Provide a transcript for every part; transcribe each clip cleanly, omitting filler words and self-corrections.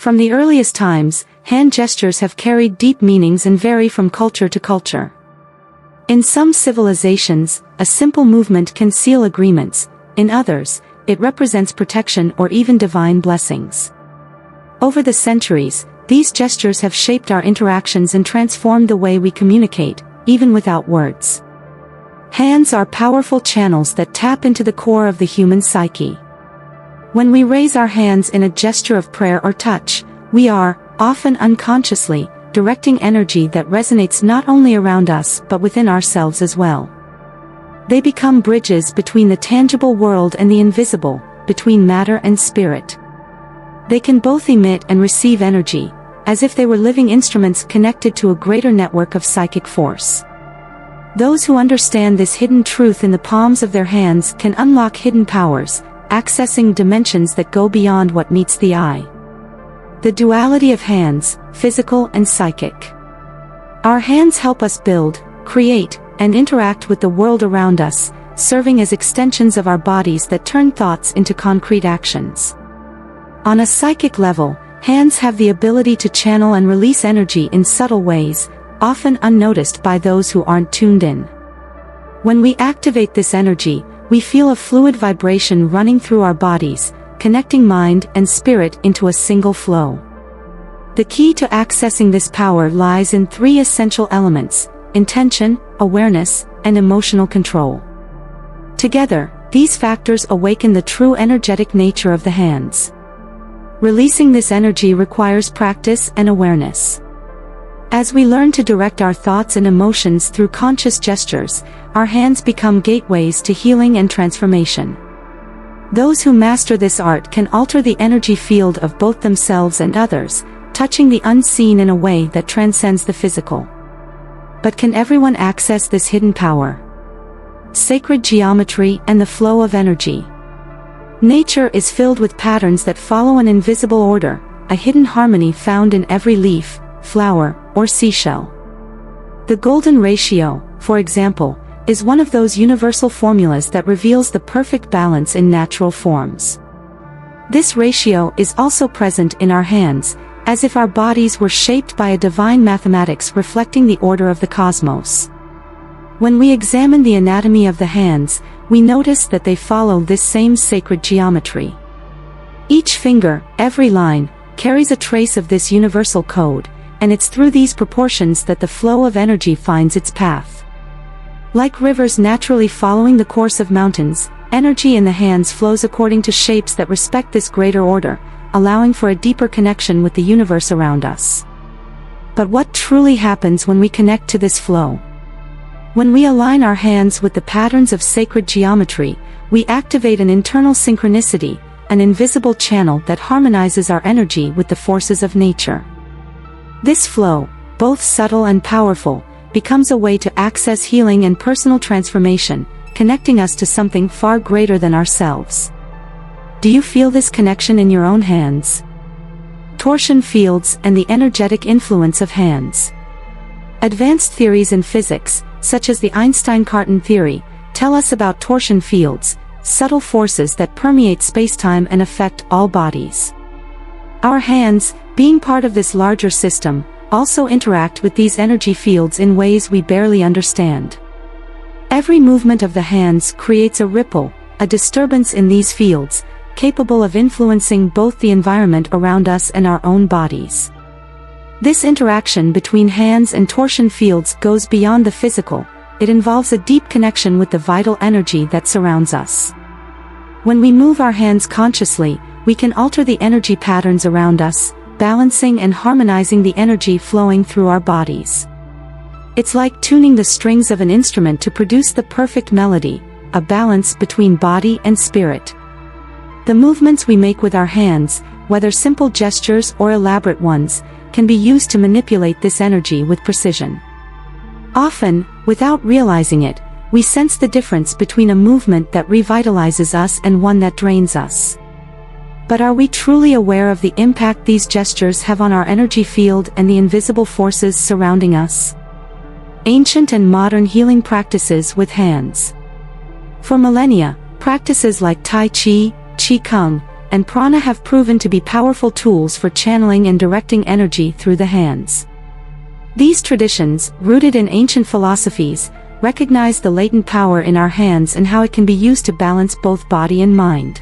From the earliest times, hand gestures have carried deep meanings and vary from culture to culture. In some civilizations, a simple movement can seal agreements. In others, it represents protection or even divine blessings. Over the centuries, these gestures have shaped our interactions and transformed the way we communicate, even without words. Hands are powerful channels that tap into the core of the human psyche. When we raise our hands in a gesture of prayer or touch, we are, often unconsciously, directing energy that resonates not only around us but within ourselves as well. They become bridges between the tangible world and the invisible, between matter and spirit. They can both emit and receive energy, as if they were living instruments connected to a greater network of psychic force. Those who understand this hidden truth in the palms of their hands can unlock hidden powers, accessing dimensions that go beyond what meets the eye. The duality of hands, physical and psychic. Our hands help us build, create, and interact with the world around us, serving as extensions of our bodies that turn thoughts into concrete actions. On a psychic level, hands have the ability to channel and release energy in subtle ways, often unnoticed by those who aren't tuned in. When we activate this energy, we feel a fluid vibration running through our bodies, connecting mind and spirit into a single flow. The key to accessing this power lies in three essential elements: intention, awareness, and emotional control. Together, these factors awaken the true energetic nature of the hands. Releasing this energy requires practice and awareness. As we learn to direct our thoughts and emotions through conscious gestures, our hands become gateways to healing and transformation. Those who master this art can alter the energy field of both themselves and others, touching the unseen in a way that transcends the physical. But can everyone access this hidden power? Sacred geometry and the flow of energy. Nature is filled with patterns that follow an invisible order, a hidden harmony found in every leaf, flower, or seashell. The golden ratio, for example, is one of those universal formulas that reveals the perfect balance in natural forms. This ratio is also present in our hands, as if our bodies were shaped by a divine mathematics reflecting the order of the cosmos. When we examine the anatomy of the hands, we notice that they follow this same sacred geometry. Each finger, every line, carries a trace of this universal code, and it's through these proportions that the flow of energy finds its path. Like rivers naturally following the course of mountains, energy in the hands flows according to shapes that respect this greater order, allowing for a deeper connection with the universe around us. But what truly happens when we connect to this flow? When we align our hands with the patterns of sacred geometry, we activate an internal synchronicity, an invisible channel that harmonizes our energy with the forces of nature. This flow, both subtle and powerful, becomes a way to access healing and personal transformation, connecting us to something far greater than ourselves. Do you feel this connection in your own hands? Torsion fields and the energetic influence of hands. Advanced theories in physics, such as the Einstein-Cartan theory, tell us about torsion fields, subtle forces that permeate spacetime and affect all bodies. Our hands, being part of this larger system, also interact with these energy fields in ways we barely understand. Every movement of the hands creates a ripple, a disturbance in these fields, capable of influencing both the environment around us and our own bodies. This interaction between hands and torsion fields goes beyond the physical. It involves a deep connection with the vital energy that surrounds us. When we move our hands consciously, we can alter the energy patterns around us, balancing and harmonizing the energy flowing through our bodies. It's like tuning the strings of an instrument to produce the perfect melody, a balance between body and spirit. The movements we make with our hands, whether simple gestures or elaborate ones, can be used to manipulate this energy with precision. Often, without realizing it, we sense the difference between a movement that revitalizes us and one that drains us. But are we truly aware of the impact these gestures have on our energy field and the invisible forces surrounding us? Ancient and modern healing practices with hands. For millennia, practices like Tai Chi, Qigong, and prana have proven to be powerful tools for channeling and directing energy through the hands. These traditions, rooted in ancient philosophies, recognize the latent power in our hands and how it can be used to balance both body and mind.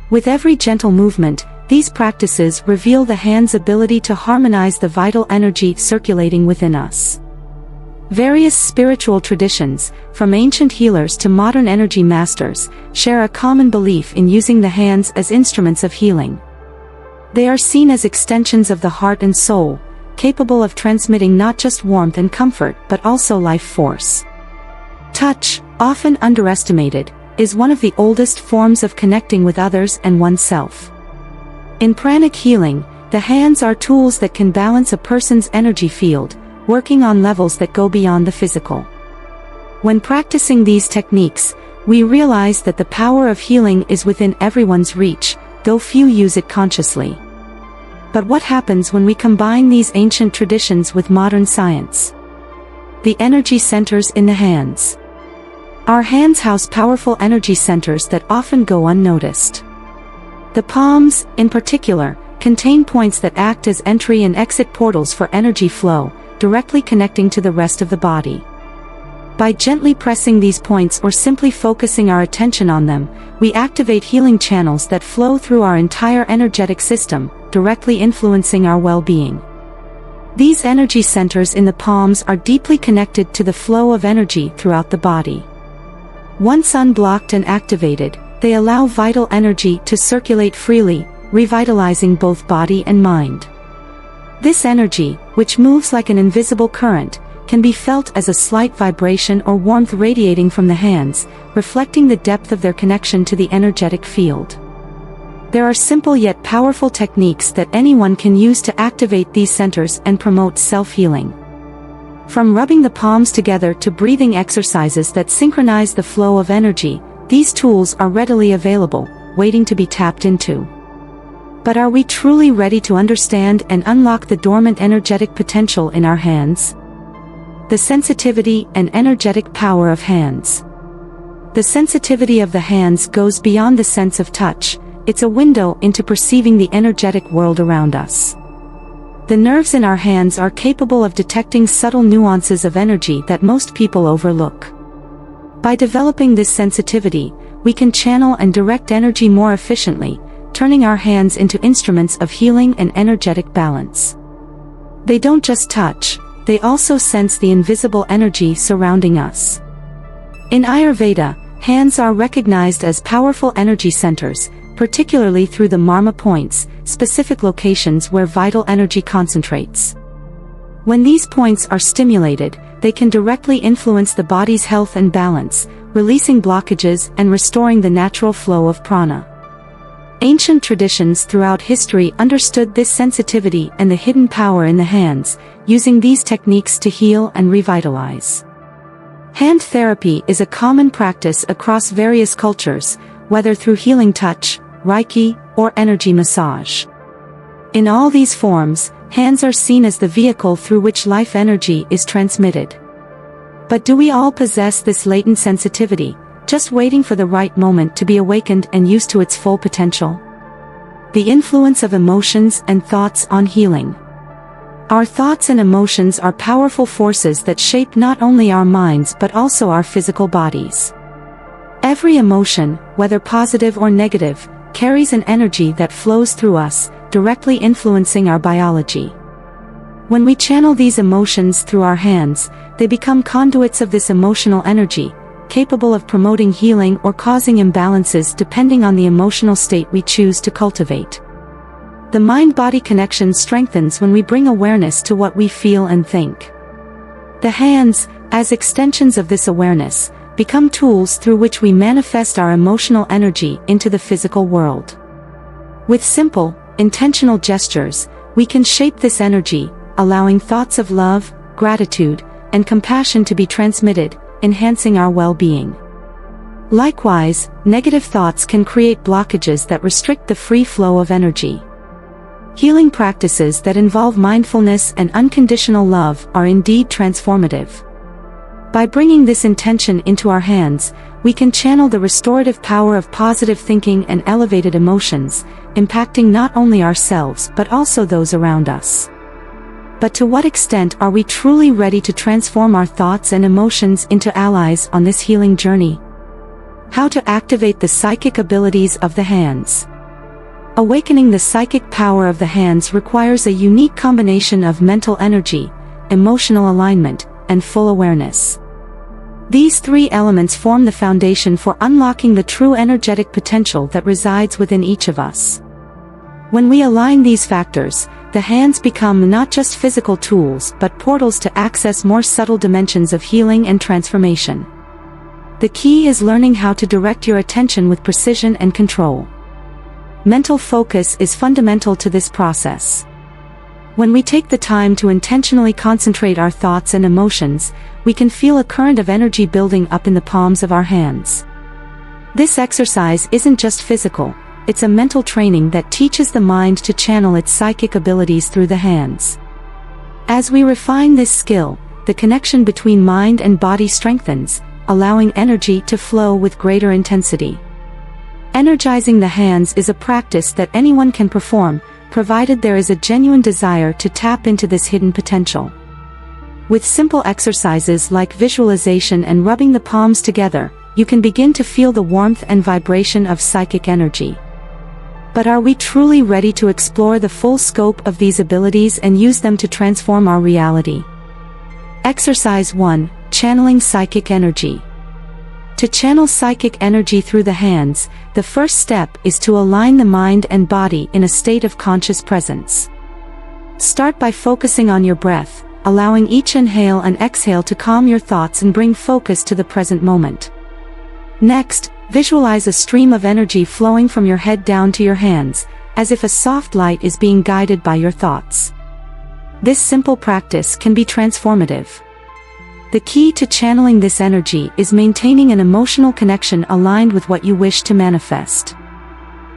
With every gentle movement, these practices reveal the hand's ability to harmonize the vital energy circulating within us. Various spiritual traditions, from ancient healers to modern energy masters, share a common belief in using the hands as instruments of healing. They are seen as extensions of the heart and soul, capable of transmitting not just warmth and comfort but also life force. Touch, often underestimated, is one of the oldest forms of connecting with others and oneself. In pranic healing, the hands are tools that can balance a person's energy field, working on levels that go beyond the physical. When practicing these techniques, we realize that the power of healing is within everyone's reach, though few use it consciously. But what happens when we combine these ancient traditions with modern science? The energy centers in the hands. Our hands house powerful energy centers that often go unnoticed. The palms, in particular, contain points that act as entry and exit portals for energy flow, directly connecting to the rest of the body. By gently pressing these points or simply focusing our attention on them, we activate healing channels that flow through our entire energetic system, directly influencing our well-being. These energy centers in the palms are deeply connected to the flow of energy throughout the body. Once unblocked and activated, they allow vital energy to circulate freely, revitalizing both body and mind. This energy, which moves like an invisible current, can be felt as a slight vibration or warmth radiating from the hands, reflecting the depth of their connection to the energetic field. There are simple yet powerful techniques that anyone can use to activate these centers and promote self-healing. From rubbing the palms together to breathing exercises that synchronize the flow of energy, these tools are readily available, waiting to be tapped into. But are we truly ready to understand and unlock the dormant energetic potential in our hands? The sensitivity and energetic power of hands. The sensitivity of the hands goes beyond the sense of touch. It's a window into perceiving the energetic world around us. The nerves in our hands are capable of detecting subtle nuances of energy that most people overlook. By developing this sensitivity, we can channel and direct energy more efficiently, turning our hands into instruments of healing and energetic balance. They don't just touch, they also sense the invisible energy surrounding us. In Ayurveda, hands are recognized as powerful energy centers, particularly through the marma points, specific locations where vital energy concentrates. When these points are stimulated, they can directly influence the body's health and balance, releasing blockages and restoring the natural flow of prana. Ancient traditions throughout history understood this sensitivity and the hidden power in the hands, using these techniques to heal and revitalize. Hand therapy is a common practice across various cultures, whether through healing touch, Reiki, or energy massage. In all these forms, hands are seen as the vehicle through which life energy is transmitted. But do we all possess this latent sensitivity, just waiting for the right moment to be awakened and used to its full potential? The influence of emotions and thoughts on healing. Our thoughts and emotions are powerful forces that shape not only our minds but also our physical bodies. Every emotion, whether positive or negative, carries an energy that flows through us, directly influencing our biology. When we channel these emotions through our hands, they become conduits of this emotional energy, capable of promoting healing or causing imbalances depending on the emotional state we choose to cultivate. The mind-body connection strengthens when we bring awareness to what we feel and think. The hands, as extensions of this awareness, become tools through which we manifest our emotional energy into the physical world. With simple, intentional gestures, we can shape this energy, allowing thoughts of love, gratitude, and compassion to be transmitted, enhancing our well-being. Likewise, negative thoughts can create blockages that restrict the free flow of energy. Healing practices that involve mindfulness and unconditional love are indeed transformative. By bringing this intention into our hands, we can channel the restorative power of positive thinking and elevated emotions, impacting not only ourselves but also those around us. But to what extent are we truly ready to transform our thoughts and emotions into allies on this healing journey? How to activate the psychic abilities of the hands. Awakening the psychic power of the hands requires a unique combination of mental energy, emotional alignment, and full awareness. These three elements form the foundation for unlocking the true energetic potential that resides within each of us. When we align these factors, the hands become not just physical tools but portals to access more subtle dimensions of healing and transformation. The key is learning how to direct your attention with precision and control. Mental focus is fundamental to this process. When we take the time to intentionally concentrate our thoughts and emotions, we can feel a current of energy building up in the palms of our hands. This exercise isn't just physical, it's a mental training that teaches the mind to channel its psychic abilities through the hands. As we refine this skill, the connection between mind and body strengthens, allowing energy to flow with greater intensity. Energizing the hands is a practice that anyone can perform, provided there is a genuine desire to tap into this hidden potential. With simple exercises like visualization and rubbing the palms together, you can begin to feel the warmth and vibration of psychic energy. But are we truly ready to explore the full scope of these abilities and use them to transform our reality? Exercise 1. Channeling psychic energy. To channel psychic energy through the hands, the first step is to align the mind and body in a state of conscious presence. Start by focusing on your breath, allowing each inhale and exhale to calm your thoughts and bring focus to the present moment. Next, visualize a stream of energy flowing from your head down to your hands, as if a soft light is being guided by your thoughts. This simple practice can be transformative. The key to channeling this energy is maintaining an emotional connection aligned with what you wish to manifest.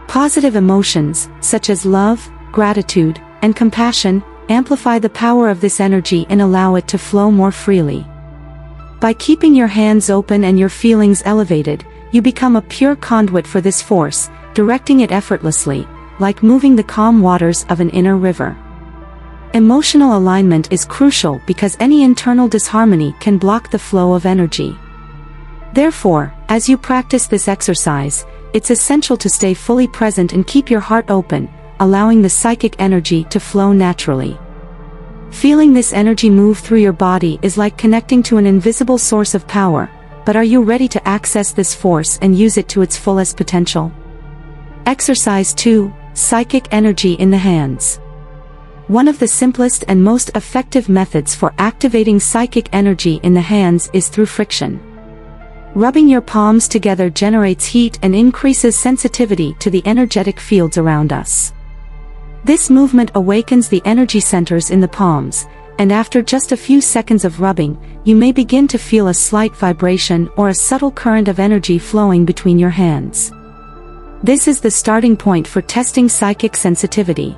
Positive emotions, such as love, gratitude, and compassion, amplify the power of this energy and allow it to flow more freely. By keeping your hands open and your feelings elevated, you become a pure conduit for this force, directing it effortlessly, like moving the calm waters of an inner river. Emotional alignment is crucial because any internal disharmony can block the flow of energy. Therefore, as you practice this exercise, it's essential to stay fully present and keep your heart open, allowing the psychic energy to flow naturally. Feeling this energy move through your body is like connecting to an invisible source of power, but are you ready to access this force and use it to its fullest potential? Exercise 2. Psychic energy in the hands. One of the simplest and most effective methods for activating psychic energy in the hands is through friction. Rubbing your palms together generates heat and increases sensitivity to the energetic fields around us. This movement awakens the energy centers in the palms, and after just a few seconds of rubbing, you may begin to feel a slight vibration or a subtle current of energy flowing between your hands. This is the starting point for testing psychic sensitivity.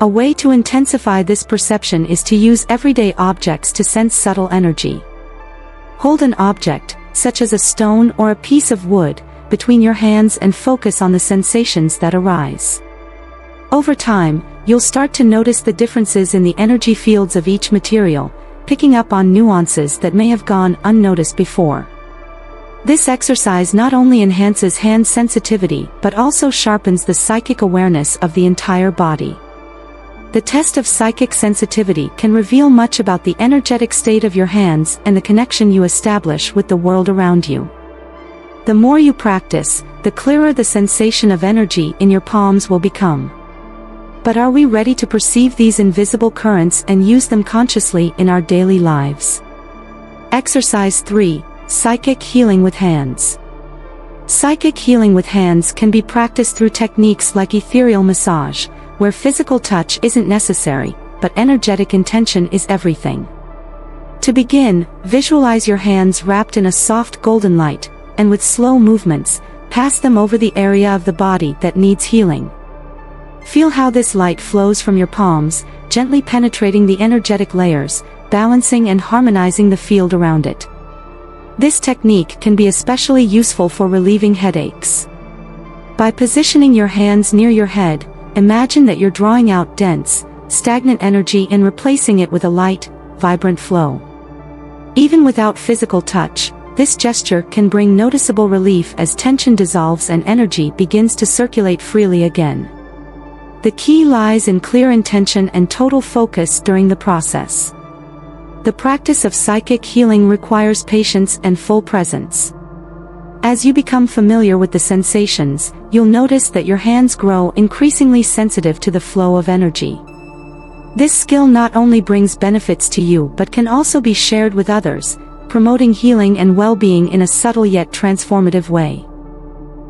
A way to intensify this perception is to use everyday objects to sense subtle energy. Hold an object, such as a stone or a piece of wood, between your hands and focus on the sensations that arise. Over time, you'll start to notice the differences in the energy fields of each material, picking up on nuances that may have gone unnoticed before. This exercise not only enhances hand sensitivity but also sharpens the psychic awareness of the entire body. The test of psychic sensitivity can reveal much about the energetic state of your hands and the connection you establish with the world around you. The more you practice, the clearer the sensation of energy in your palms will become. But are we ready to perceive these invisible currents and use them consciously in our daily lives? Exercise 3. Psychic healing with hands. Psychic healing with hands can be practiced through techniques like ethereal massage, where physical touch isn't necessary, but energetic intention is everything. To begin, visualize your hands wrapped in a soft golden light, and with slow movements, pass them over the area of the body that needs healing. Feel how this light flows from your palms, gently penetrating the energetic layers, balancing and harmonizing the field around it. This technique can be especially useful for relieving headaches. By positioning your hands near your head, imagine that you're drawing out dense, stagnant energy and replacing it with a light, vibrant flow. Even without physical touch, this gesture can bring noticeable relief as tension dissolves and energy begins to circulate freely again. The key lies in clear intention and total focus during the process. The practice of psychic healing requires patience and full presence. As you become familiar with the sensations, you'll notice that your hands grow increasingly sensitive to the flow of energy. This skill not only brings benefits to you but can also be shared with others, promoting healing and well-being in a subtle yet transformative way.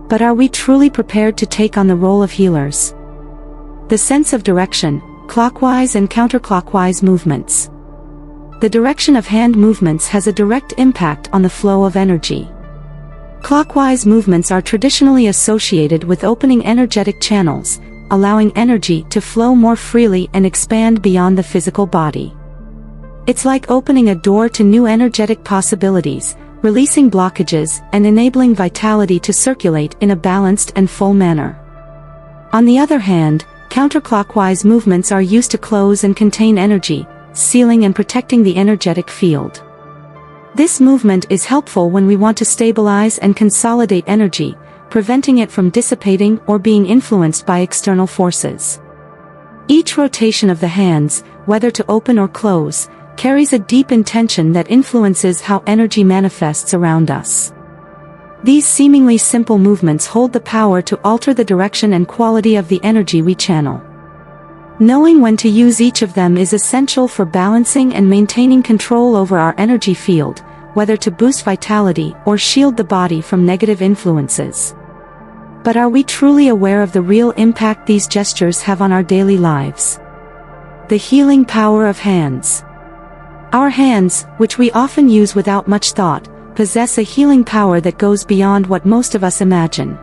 But are we truly prepared to take on the role of healers? The sense of direction, clockwise and counterclockwise movements. The direction of hand movements has a direct impact on the flow of energy. Clockwise movements are traditionally associated with opening energetic channels, allowing energy to flow more freely and expand beyond the physical body. It's like opening a door to new energetic possibilities, releasing blockages and enabling vitality to circulate in a balanced and full manner. On the other hand, counterclockwise movements are used to close and contain energy, sealing and protecting the energetic field. This movement is helpful when we want to stabilize and consolidate energy, preventing it from dissipating or being influenced by external forces. Each rotation of the hands, whether to open or close, carries a deep intention that influences how energy manifests around us. These seemingly simple movements hold the power to alter the direction and quality of the energy we channel. Knowing when to use each of them is essential for balancing and maintaining control over our energy field, whether to boost vitality or shield the body from negative influences. But are we truly aware of the real impact these gestures have on our daily lives? The healing power of hands. Our hands, which we often use without much thought, possess a healing power that goes beyond what most of us imagine.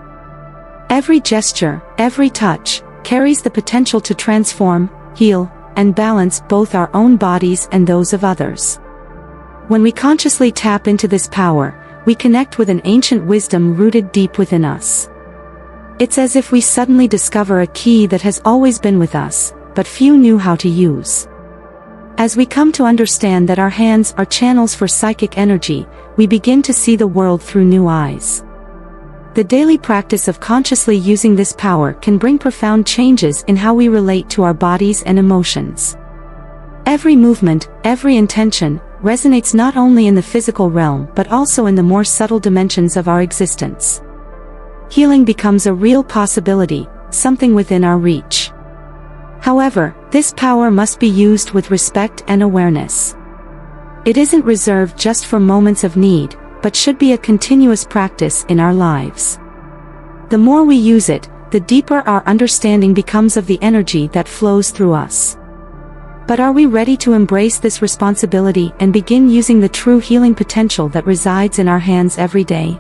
Every gesture, every touch, carries the potential to transform, heal, and balance both our own bodies and those of others. When we consciously tap into this power, we connect with an ancient wisdom rooted deep within us. It's as if we suddenly discover a key that has always been with us, but few knew how to use. As we come to understand that our hands are channels for psychic energy, we begin to see the world through new eyes. The daily practice of consciously using this power can bring profound changes in how we relate to our bodies and emotions. Every movement, every intention, resonates not only in the physical realm but also in the more subtle dimensions of our existence. Healing becomes a real possibility, something within our reach. However, this power must be used with respect and awareness. It isn't reserved just for moments of need, but should be a continuous practice in our lives. The more we use it, the deeper our understanding becomes of the energy that flows through us. But are we ready to embrace this responsibility and begin using the true healing potential that resides in our hands every day?